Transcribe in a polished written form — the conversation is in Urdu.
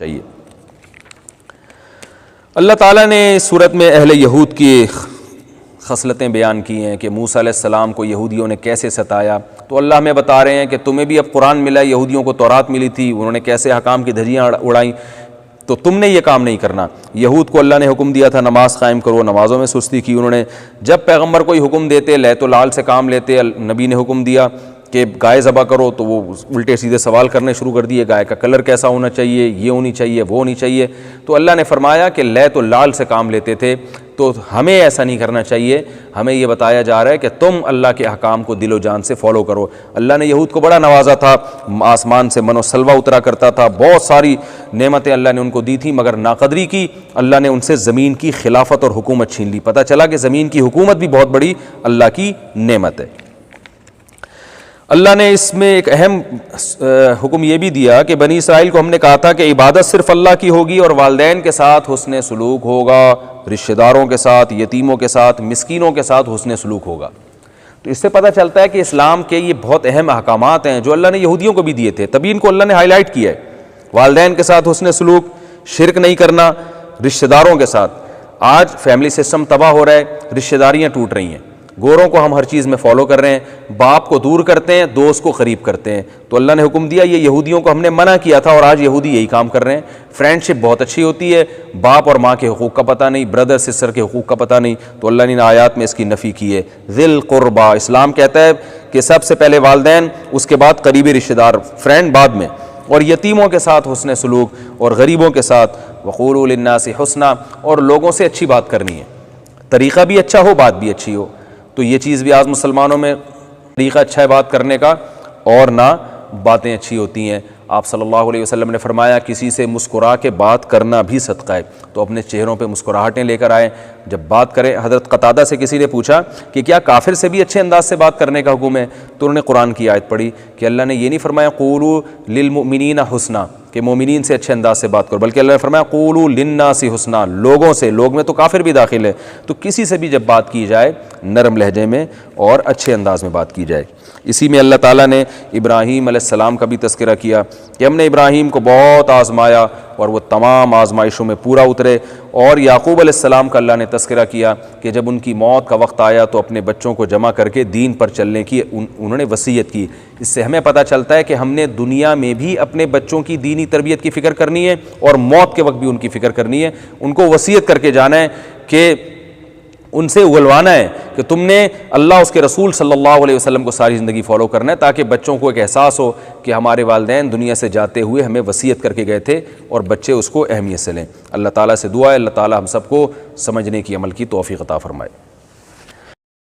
چاہیے۔ اللہ تعالیٰ نے سورت میں اہل یہود کی خصلتیں بیان کی ہیں کہ موسیٰ علیہ السلام کو یہودیوں نے کیسے ستایا، تو اللہ ہمیں بتا رہے ہیں کہ تمہیں بھی اب قرآن ملا، یہودیوں کو تورات ملی تھی، انہوں نے کیسے حکام کی دھجیاں اڑائیں، تو تم نے یہ کام نہیں کرنا۔ یہود کو اللہ نے حکم دیا تھا نماز قائم کرو، نمازوں میں سستی کی انہوں نے۔ جب پیغمبر کوئی حکم دیتے لیت و لال سے کام لیتے، نبی نے حکم دیا کہ گائے ذبح کرو تو وہ الٹے سیدھے سوال کرنے شروع کر دیے، گائے کا کلر کیسا ہونا چاہیے، یہ ہونی چاہیے، وہ ہونی چاہیے۔ تو اللہ نے فرمایا کہ لیت و لال سے کام لیتے تھے، تو ہمیں ایسا نہیں کرنا چاہیے۔ ہمیں یہ بتایا جا رہا ہے کہ تم اللہ کے احکام کو دل و جان سے فالو کرو۔ اللہ نے یہود کو بڑا نوازا تھا، آسمان سے من و سلوہ اترا کرتا تھا، بہت ساری نعمتیں اللہ نے ان کو دی تھی، مگر ناقدری کی، اللہ نے ان سے زمین کی خلافت اور حکومت چھین لی۔ پتہ چلا کہ زمین کی حکومت بھی بہت بڑی اللہ کی نعمت ہے۔ اللہ نے اس میں ایک اہم حکم یہ بھی دیا کہ بنی اسرائیل کو ہم نے کہا تھا کہ عبادت صرف اللہ کی ہوگی، اور والدین کے ساتھ حسن سلوک ہوگا، رشتہ داروں کے ساتھ، یتیموں کے ساتھ، مسکینوں کے ساتھ حسن سلوک ہوگا۔ تو اس سے پتہ چلتا ہے کہ اسلام کے یہ بہت اہم احکامات ہیں جو اللہ نے یہودیوں کو بھی دیے تھے، تبھی ان کو اللہ نے ہائی لائٹ کیا ہے۔ والدین کے ساتھ حسن سلوک، شرک نہیں کرنا، رشتہ داروں کے ساتھ۔ آج فیملی سسٹم تباہ ہو رہا ہے، رشتہ داریاں ٹوٹ رہی ہیں، گوروں کو ہم ہر چیز میں فالو کر رہے ہیں، باپ کو دور کرتے ہیں، دوست کو قریب کرتے ہیں۔ تو اللہ نے حکم دیا، یہ یہودیوں کو ہم نے منع کیا تھا اور آج یہودی یہی کام کر رہے ہیں۔ فرینڈ شپ بہت اچھی ہوتی ہے، باپ اور ماں کے حقوق کا پتہ نہیں، بردر سسٹر کے حقوق کا پتہ نہیں، تو اللہ نے ان آیات میں اس کی نفی کی ہے۔ ذی القربیٰ، اسلام کہتا ہے کہ سب سے پہلے والدین، اس کے بعد قریبی رشتہ دار، فرینڈ بعد میں، اور یتیموں کے ساتھ حسن سلوک، اور غریبوں کے ساتھ وقولوا للناس حسنا، اور لوگوں سے اچھی بات کرنی ہے، طریقہ بھی اچھا ہو، بات بھی اچھی ہو۔ تو یہ چیز بھی آج مسلمانوں میں طریقہ اچھا ہے بات کرنے کا، اور نہ باتیں اچھی ہوتی ہیں۔ آپ صلی اللہ علیہ وسلم نے فرمایا کسی سے مسکرا کے بات کرنا بھی صدقہ ہے، تو اپنے چہروں پہ مسکراہٹیں لے کر آئیں جب بات کریں۔ حضرت قتادہ سے کسی نے پوچھا کہ کیا کافر سے بھی اچھے انداز سے بات کرنے کا حکم ہے، تو انہوں نے قرآن کی آیت پڑھی کہ اللہ نے یہ نہیں فرمایا قولوا للمؤمنین حسنا، کہ مومنین سے اچھے انداز سے بات کرو، بلکہ اللہ نے فرمایا قولوا للناس حسنا، لوگوں سے، لوگ میں تو کافر بھی داخل ہے۔ تو کسی سے بھی جب بات کی جائے نرم لہجے میں اور اچھے انداز میں بات کی جائے۔ اسی میں اللہ تعالیٰ نے ابراہیم علیہ السلام کا بھی تذکرہ کیا کہ ہم نے ابراہیم کو بہت آزمایا اور وہ تمام آزمائشوں میں پورا اترے، اور یعقوب علیہ السلام کا اللہ نے تذکرہ کیا کہ جب ان کی موت کا وقت آیا تو اپنے بچوں کو جمع کر کے دین پر چلنے کی انہوں نے وصیت کی۔ اس سے ہمیں پتہ چلتا ہے کہ ہم نے دنیا میں بھی اپنے بچوں کی دینی تربیت کی فکر کرنی ہے، اور موت کے وقت بھی ان کی فکر کرنی ہے، ان کو وصیت کر کے جانا ہے کہ ان سے اگلوانا ہے کہ تم نے اللہ اس کے رسول صلی اللہ علیہ وسلم کو ساری زندگی فالو کرنا ہے، تاکہ بچوں کو ایک احساس ہو کہ ہمارے والدین دنیا سے جاتے ہوئے ہمیں وصیت کر کے گئے تھے، اور بچے اس کو اہمیت سے لیں۔ اللہ تعالیٰ سے دعا ہے اللہ تعالیٰ ہم سب کو سمجھنے کی، عمل کی توفیق عطا فرمائے۔